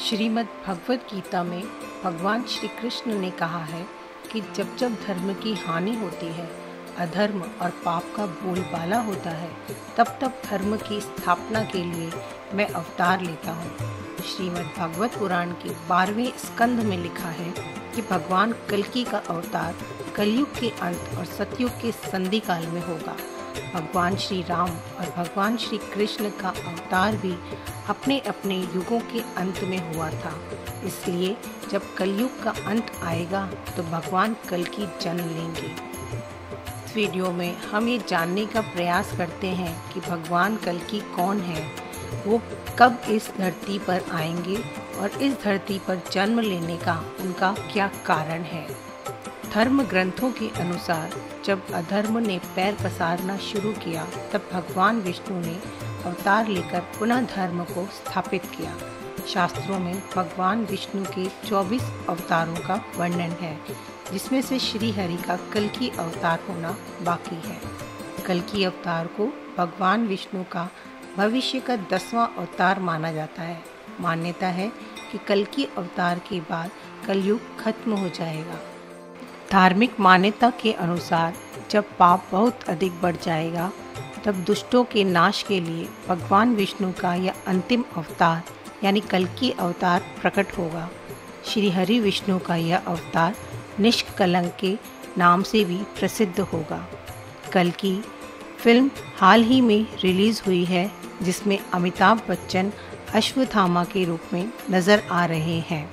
श्रीमद् भगवत गीता में भगवान श्री कृष्ण ने कहा है कि जब जब धर्म की हानि होती है, अधर्म और पाप का बोलबाला होता है, तब तब धर्म की स्थापना के लिए मैं अवतार लेता हूँ। श्रीमद् भगवत पुराण के 12वें स्कंध में लिखा है कि भगवान कल्कि का अवतार कलयुग के अंत और सतयुग के संधि काल में होगा। भगवान श्री राम और भगवान श्री कृष्ण का अवतार भी अपने अपने युगों के अंत में हुआ था। इसलिए जब कलयुग का अंत आएगा तो भगवान कल्कि जन्म लेंगे। इस वीडियो में हम ये जानने का प्रयास करते हैं कि भगवान कल्कि कौन है, वो कब इस धरती पर आएंगे और इस धरती पर जन्म लेने का उनका क्या कारण है। धर्म ग्रंथों के अनुसार जब अधर्म ने पैर पसारना शुरू किया, तब भगवान विष्णु ने अवतार लेकर पुनः धर्म को स्थापित किया। शास्त्रों में भगवान विष्णु के 24 अवतारों का वर्णन है, जिसमें से श्री हरि का कल्कि अवतार होना बाकी है। कल्कि अवतार को भगवान विष्णु का भविष्य का 10वां अवतार माना जाता है। मान्यता है कि कल्कि अवतार के बाद कलयुग खत्म हो जाएगा। धार्मिक मान्यता के अनुसार जब पाप बहुत अधिक बढ़ जाएगा, तब दुष्टों के नाश के लिए भगवान विष्णु का यह अंतिम अवतार यानी कल्कि अवतार प्रकट होगा। श्री हरि विष्णु का यह अवतार निष्कलंक के नाम से भी प्रसिद्ध होगा। कल्कि फिल्म हाल ही में रिलीज़ हुई है, जिसमें अमिताभ बच्चन अश्वत्थामा के रूप में नज़र आ रहे हैं।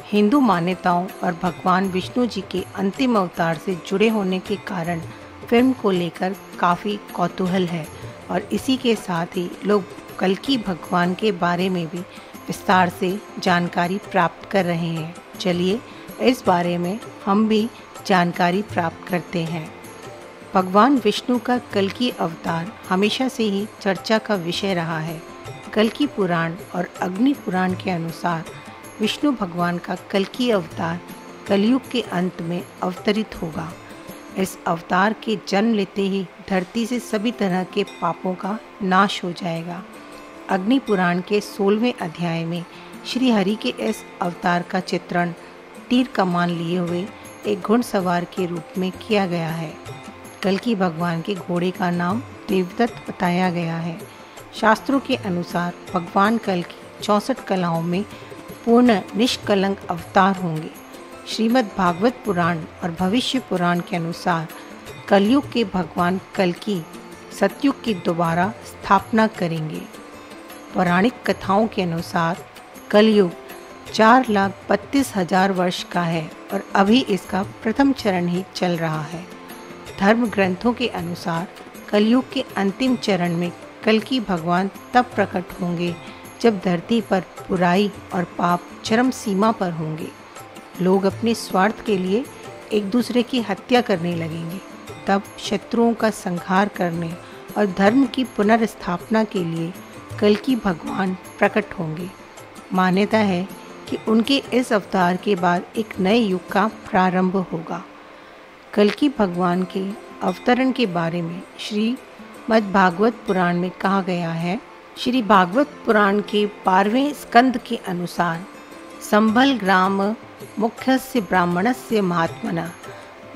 हिंदू मान्यताओं और भगवान विष्णु जी के अंतिम अवतार से जुड़े होने के कारण फिल्म को लेकर काफ़ी कौतूहल है और इसी के साथ ही लोग कल्कि भगवान के बारे में भी विस्तार से जानकारी प्राप्त कर रहे हैं। चलिए इस बारे में हम भी जानकारी प्राप्त करते हैं। भगवान विष्णु का कल्कि अवतार हमेशा से ही चर्चा का विषय रहा है। कल्कि पुराण और अग्नि पुराण के अनुसार विष्णु भगवान का कल्कि अवतार कलयुग के अंत में अवतरित होगा। इस अवतार के जन्म लेते ही धरती से सभी तरह के पापों का नाश हो जाएगा। अग्नि पुराण के 16वें अध्याय में श्री हरि के इस अवतार का चित्रण तीर कमान लिए हुए एक घुड़सवार के रूप में किया गया है। कल्कि भगवान के घोड़े का नाम देवदत्त बताया गया है। शास्त्रों के अनुसार भगवान कल्कि 64 कलाओं में पूर्ण निष्कलंक अवतार होंगे। श्रीमद् भागवत पुराण और भविष्य पुराण के अनुसार कलयुग के भगवान कल्कि सतयुग की दोबारा स्थापना करेंगे। पौराणिक कथाओं के अनुसार कलयुग 4,32,000 वर्ष का है और अभी इसका प्रथम चरण ही चल रहा है। धर्म ग्रंथों के अनुसार कलयुग के अंतिम चरण में कल्कि भगवान तब प्रकट होंगे जब धरती पर बुराई और पाप चरम सीमा पर होंगे। लोग अपने स्वार्थ के लिए एक दूसरे की हत्या करने लगेंगे। तब शत्रुओं का संहार करने और धर्म की पुनर्स्थापना के लिए कल्कि भगवान प्रकट होंगे। मान्यता है कि उनके इस अवतार के बाद एक नए युग का प्रारंभ होगा। कल्कि भगवान के अवतरण के बारे में श्रीमद् भागवत पुराण में कहा गया है। श्री भागवत पुराण के 12वें स्कंद के अनुसार संभल ग्राम मुख्यस्य ब्राह्मणस्य महात्मना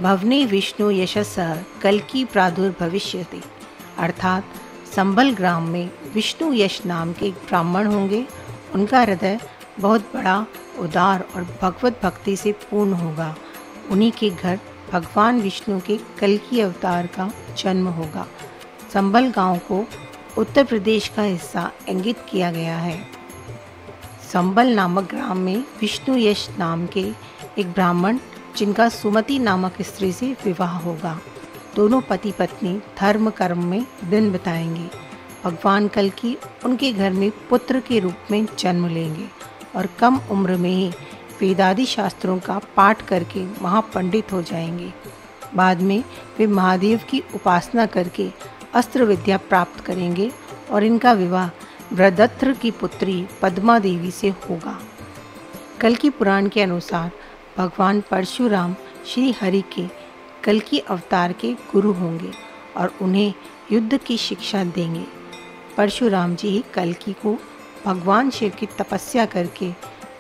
भवने विष्णु यशसः कल्कि प्रादुर्भविष्यति। अर्थात संभल ग्राम में विष्णु यश नाम के एक ब्राह्मण होंगे। उनका हृदय बहुत बड़ा, उदार और भगवत भक्ति से पूर्ण होगा। उन्हीं के घर भगवान विष्णु के कल्कि अवतार का जन्म होगा। संभल गांव को उत्तर प्रदेश का हिस्सा इंगित किया गया है। संबल नामक ग्राम में विष्णु यश नाम के एक ब्राह्मण, जिनका सुमति नामक स्त्री से विवाह होगा। दोनों पति पत्नी धर्म कर्म में दिन बिताएंगे। भगवान कल्कि उनके घर में पुत्र के रूप में जन्म लेंगे और कम उम्र में ही वेदादि शास्त्रों का पाठ करके महापंडित हो जाएंगे। बाद में वे महादेव की उपासना करके अस्त्र विद्या प्राप्त करेंगे और इनका विवाह वृद्धत्र की पुत्री पद्मा देवी से होगा। कल्कि पुराण के अनुसार भगवान परशुराम श्री हरि के कल्कि अवतार के गुरु होंगे और उन्हें युद्ध की शिक्षा देंगे। परशुराम जी ही कल्कि को भगवान शिव की तपस्या करके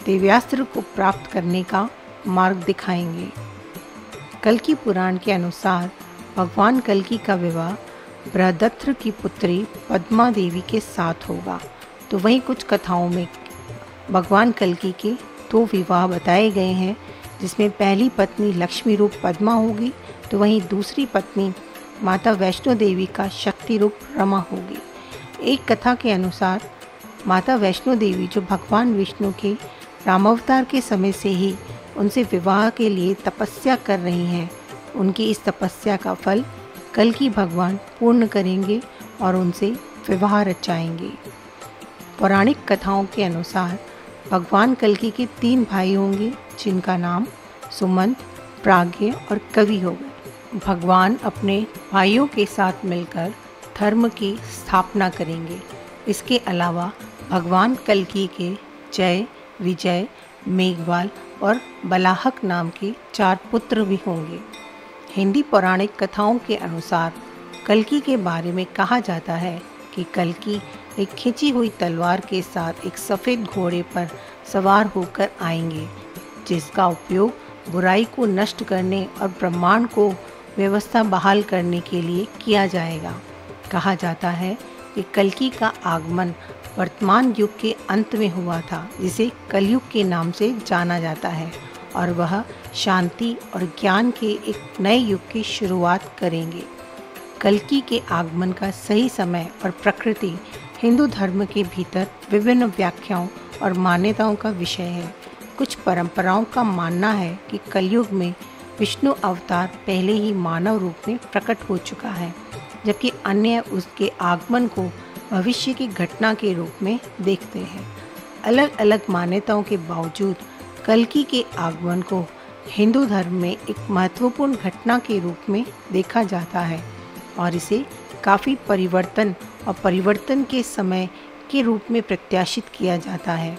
दिव्यास्त्र को प्राप्त करने का मार्ग दिखाएंगे। कल्कि पुराण के अनुसार भगवान कल्कि का विवाह बृहदत्थ की पुत्री पद्मा देवी के साथ होगा। तो वहीं कुछ कथाओं में भगवान कल्कि के 2 विवाह बताए गए हैं, जिसमें पहली पत्नी लक्ष्मी रूप पद्मा होगी, तो वहीं दूसरी पत्नी माता वैष्णो देवी का शक्ति रूप रमा होगी। एक कथा के अनुसार माता वैष्णो देवी, जो भगवान विष्णु के रामावतार के समय से ही उनसे विवाह के लिए तपस्या कर रही हैं, उनकी इस तपस्या का फल कल्कि भगवान पूर्ण करेंगे और उनसे विवाह रचाएंगे। पौराणिक कथाओं के अनुसार भगवान कल्कि के 3 भाई होंगे, जिनका नाम सुमंत, प्राज्ञ और कवि होगा। भगवान अपने भाइयों के साथ मिलकर धर्म की स्थापना करेंगे। इसके अलावा भगवान कल्कि के जय, विजय, मेघवाल और बलाहक नाम के 4 पुत्र भी होंगे। हिंदी पौराणिक कथाओं के अनुसार कल्कि के बारे में कहा जाता है कि कल्कि एक खिंची हुई तलवार के साथ एक सफ़ेद घोड़े पर सवार होकर आएंगे, जिसका उपयोग बुराई को नष्ट करने और ब्रह्मांड को व्यवस्था बहाल करने के लिए किया जाएगा। कहा जाता है कि कल्कि का आगमन वर्तमान युग के अंत में हुआ था, जिसे कलयुग के नाम से जाना जाता है, और वह शांति और ज्ञान के एक नए युग की शुरुआत करेंगे। कल्कि के आगमन का सही समय और प्रकृति हिंदू धर्म के भीतर विभिन्न व्याख्याओं और मान्यताओं का विषय है। कुछ परंपराओं का मानना है कि कलयुग में विष्णु अवतार पहले ही मानव रूप में प्रकट हो चुका है, जबकि अन्य उसके आगमन को भविष्य की घटना के रूप में देखते हैं। अलग अलग मान्यताओं के बावजूद कल्कि के आगमन को हिंदू धर्म में एक महत्वपूर्ण घटना के रूप में देखा जाता है और इसे काफ़ी परिवर्तन के समय के रूप में प्रत्याशित किया जाता है।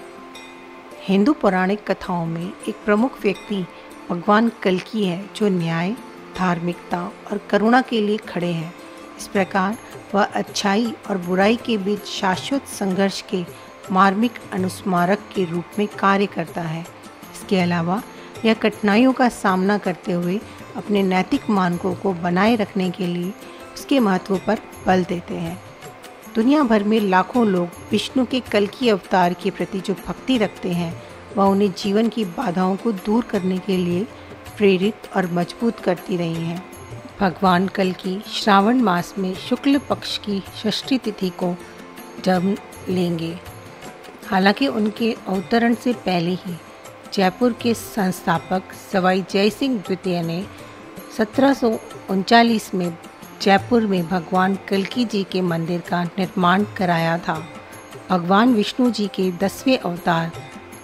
हिंदू पौराणिक कथाओं में एक प्रमुख व्यक्ति भगवान कल्कि है, जो न्याय, धार्मिकता और करुणा के लिए खड़े हैं। इस प्रकार वह अच्छाई और बुराई के बीच शाश्वत संघर्ष के मार्मिक अनुस्मारक के रूप में कार्य करता है। इसके अलावा यह कठिनाइयों का सामना करते हुए अपने नैतिक मानकों को बनाए रखने के लिए उसके महत्व पर बल देते हैं। दुनिया भर में लाखों लोग विष्णु के कल्कि अवतार के प्रति जो भक्ति रखते हैं, वह उन्हें जीवन की बाधाओं को दूर करने के लिए प्रेरित और मजबूत करती रही हैं। भगवान कल्कि श्रावण मास में शुक्ल पक्ष की षष्ठी तिथि को जन्म लेंगे। हालांकि उनके अवतरण से पहले ही जयपुर के संस्थापक सवाई जय सिंह द्वितीय ने 1739 में जयपुर में भगवान कल्कि जी के मंदिर का निर्माण कराया था। भगवान विष्णु जी के 10वें अवतार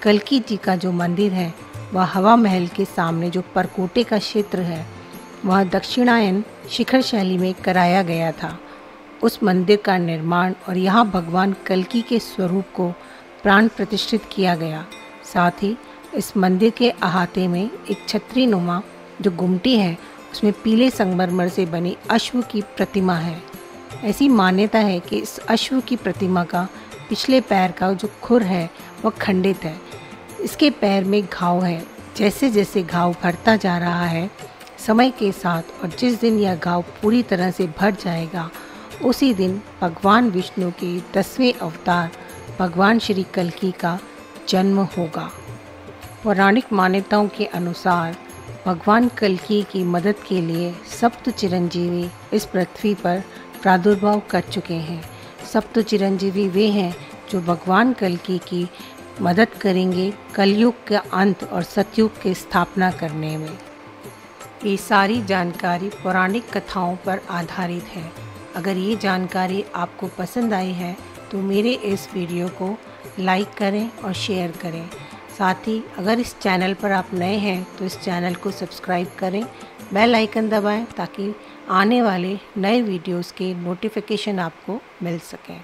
कल्कि जी का जो मंदिर है, वह हवा महल के सामने जो परकोटे का क्षेत्र है, वह दक्षिणायन शिखर शैली में कराया गया था। उस मंदिर का निर्माण और यहाँ भगवान कल्कि के स्वरूप को प्राण प्रतिष्ठित किया गया। साथ ही इस मंदिर के अहाते में एक छतरी नुमा जो गुमटी है, उसमें पीले संगमरमर से बनी अश्व की प्रतिमा है। ऐसी मान्यता है कि इस अश्व की प्रतिमा का पिछले पैर का जो खुर है वह खंडित है। इसके पैर में घाव है। जैसे जैसे घाव भरता जा रहा है समय के साथ, और जिस दिन यह घाव पूरी तरह से भर जाएगा, उसी दिन भगवान विष्णु के 10वें अवतार भगवान श्री कल्कि का जन्म होगा। पौराणिक मान्यताओं के अनुसार भगवान कल्कि की मदद के लिए सप्त चिरंजीवी इस पृथ्वी पर प्रादुर्भाव कर चुके हैं। सप्त चिरंजीवी वे हैं जो भगवान कल्कि की मदद करेंगे कलयुग का अंत और सतयुग की स्थापना करने में। ये सारी जानकारी पौराणिक कथाओं पर आधारित है। अगर ये जानकारी आपको पसंद आई है तो मेरे इस वीडियो को लाइक करें और शेयर करें। साथ ही अगर इस चैनल पर आप नए हैं तो इस चैनल को सब्सक्राइब करें, बेल आइकन दबाएं ताकि आने वाले नए वीडियोस के नोटिफिकेशन आपको मिल सकें।